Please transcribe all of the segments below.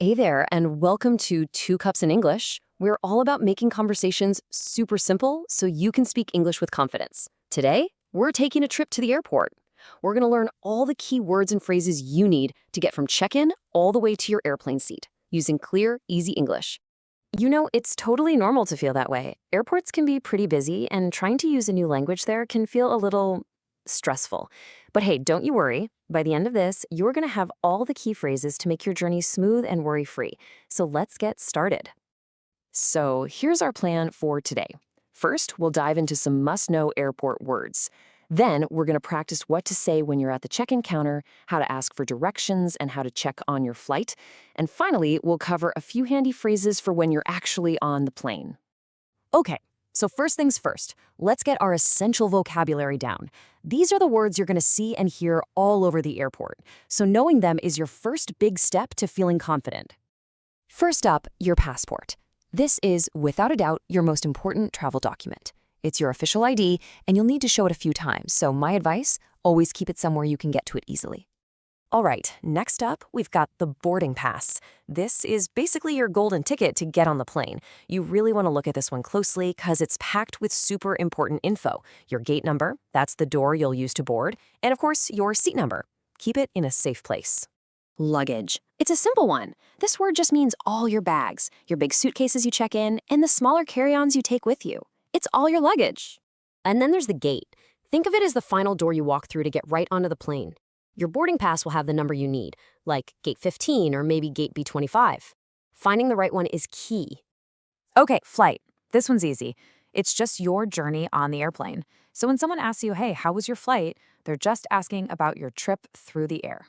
Hey there, and welcome to Two Cups in English. We're all about making conversations super simple so you can speak English with confidence. Today, we're taking a trip to the airport. We're going to learn all the key words and phrases you need to get from check-in all the way to your airplane seat using clear, easy English. It's totally normal to feel that way. Airports can be pretty busy, and trying to use a new language there can feel a little stressful. But hey, don't you worry. By the end of this, you're going to have all the key phrases to make your journey smooth and worry-free. So let's get started. So here's our plan for today. First, we'll dive into some must-know airport words. Then, we're going to practice what to say when you're at the check-in counter, how to ask for directions, and how to check on your flight. And finally, we'll cover a few handy phrases for when you're actually on the plane. Okay, so first things first, let's get our essential vocabulary down. These are the words you're going to see and hear all over the airport, so knowing them is your first big step to feeling confident. First up, your passport. This is, without a doubt, your most important travel document. It's your official ID, and you'll need to show it a few times, so my advice, always keep it somewhere you can get to it easily. All right, next up, we've got the boarding pass. This is basically your golden ticket to get on the plane. You really want to look at this one closely because it's packed with super important info. Your gate number, that's the door you'll use to board, and of course, your seat number. Keep it in a safe place. Luggage. It's a simple one. This word just means all your bags, your big suitcases you check in, and the smaller carry-ons you take with you. It's all your luggage. And then there's the gate. Think of it as the final door you walk through to get right onto the plane. Your boarding pass will have the number you need, like gate 15 or maybe gate B25. Finding the right one is key. Okay, flight. This one's easy. It's just your journey on the airplane. So when someone asks you, hey, how was your flight? They're just asking about your trip through the air.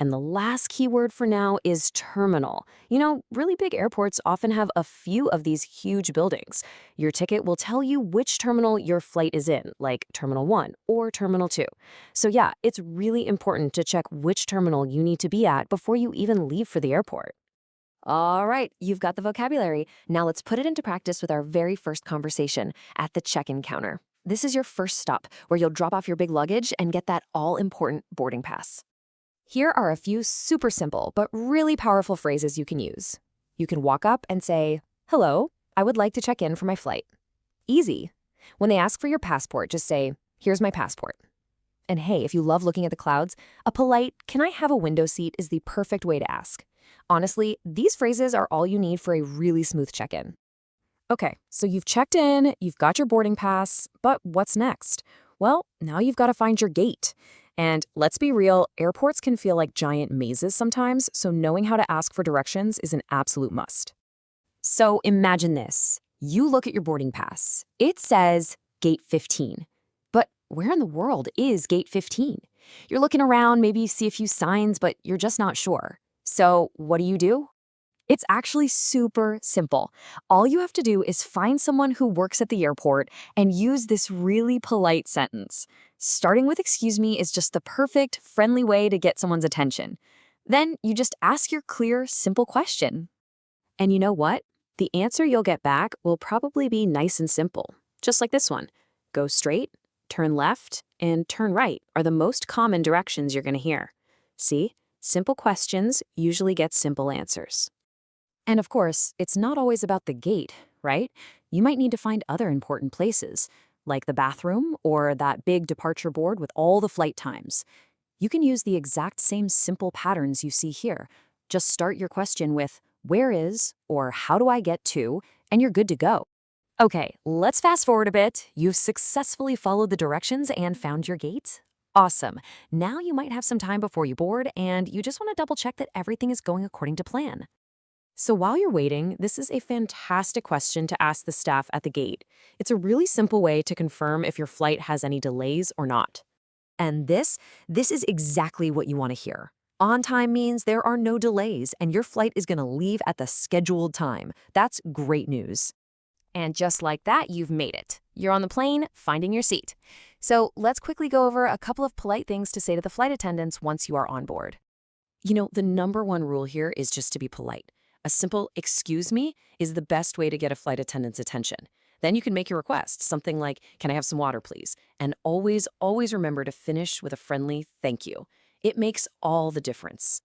And the last keyword for now is terminal. Really big airports often have a few of these huge buildings. Your ticket will tell you which terminal your flight is in, like Terminal 1 or Terminal 2. So yeah, it's really important to check which terminal you need to be at before you even leave for the airport. All right, you've got the vocabulary. Now let's put it into practice with our very first conversation at the check-in counter. This is your first stop, where you'll drop off your big luggage and get that all-important boarding pass. Here are a few super simple but really powerful phrases you can use. You can walk up and say, "Hello, I would like to check in for my flight." Easy. When they ask for your passport, just say, "Here's my passport." And hey, if you love looking at the clouds, a polite, "Can I have a window seat?" is the perfect way to ask. Honestly, these phrases are all you need for a really smooth check-in. Okay, so you've checked in, you've got your boarding pass, but what's next? Well, now you've got to find your gate. And let's be real, airports can feel like giant mazes sometimes, so knowing how to ask for directions is an absolute must. So imagine this. You look at your boarding pass. It says Gate 15. But where in the world is Gate 15? You're looking around, maybe you see a few signs, but you're just not sure. So what do? It's actually super simple. All you have to do is find someone who works at the airport and use this really polite sentence. Starting with "excuse me" is just the perfect, friendly way to get someone's attention. Then you just ask your clear, simple question. And you know what? The answer you'll get back will probably be nice and simple, just like this one. Go straight, turn left, and turn right are the most common directions you're going to hear. See? Simple questions usually get simple answers. And of course, it's not always about the gate, right? You might need to find other important places, like the bathroom or that big departure board with all the flight times. You can use the exact same simple patterns you see here. Just start your question with "where is" or "how do I get to," and you're good to go. Okay, let's fast forward a bit. You've successfully followed the directions and found your gate. Awesome. Now you might have some time before you board, and you just want to double check that everything is going according to plan. So while you're waiting, this is a fantastic question to ask the staff at the gate. It's a really simple way to confirm if your flight has any delays or not. And this is exactly what you want to hear. On time means there are no delays and your flight is going to leave at the scheduled time. That's great news. And just like that, you've made it. You're on the plane, finding your seat. So let's quickly go over a couple of polite things to say to the flight attendants once you are on board. The number one rule here is just to be polite. A simple "excuse me" is the best way to get a flight attendant's attention. Then you can make your request, something like, "Can I have some water, please?" And always remember to finish with a friendly "thank you." It makes all the difference.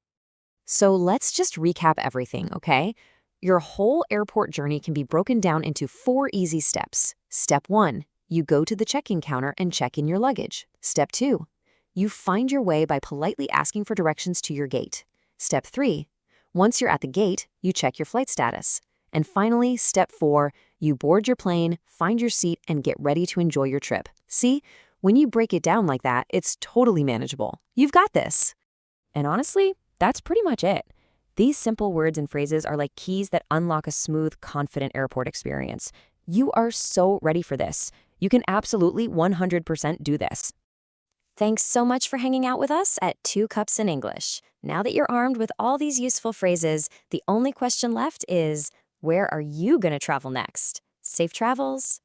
So let's just recap everything, okay? Your whole airport journey can be broken down into 4 easy steps. Step 1, you go to the check-in counter and check in your luggage. Step 2, you find your way by politely asking for directions to your gate. Step 3, once you're at the gate, you check your flight status. And finally, step 4, you board your plane, find your seat, and get ready to enjoy your trip. See, when you break it down like that, it's totally manageable. You've got this. And honestly, that's pretty much it. These simple words and phrases are like keys that unlock a smooth, confident airport experience. You are so ready for this. You can absolutely 100% do this. Thanks so much for hanging out with us at Two Cups in English. Now that you're armed with all these useful phrases, the only question left is, where are you going to travel next? Safe travels!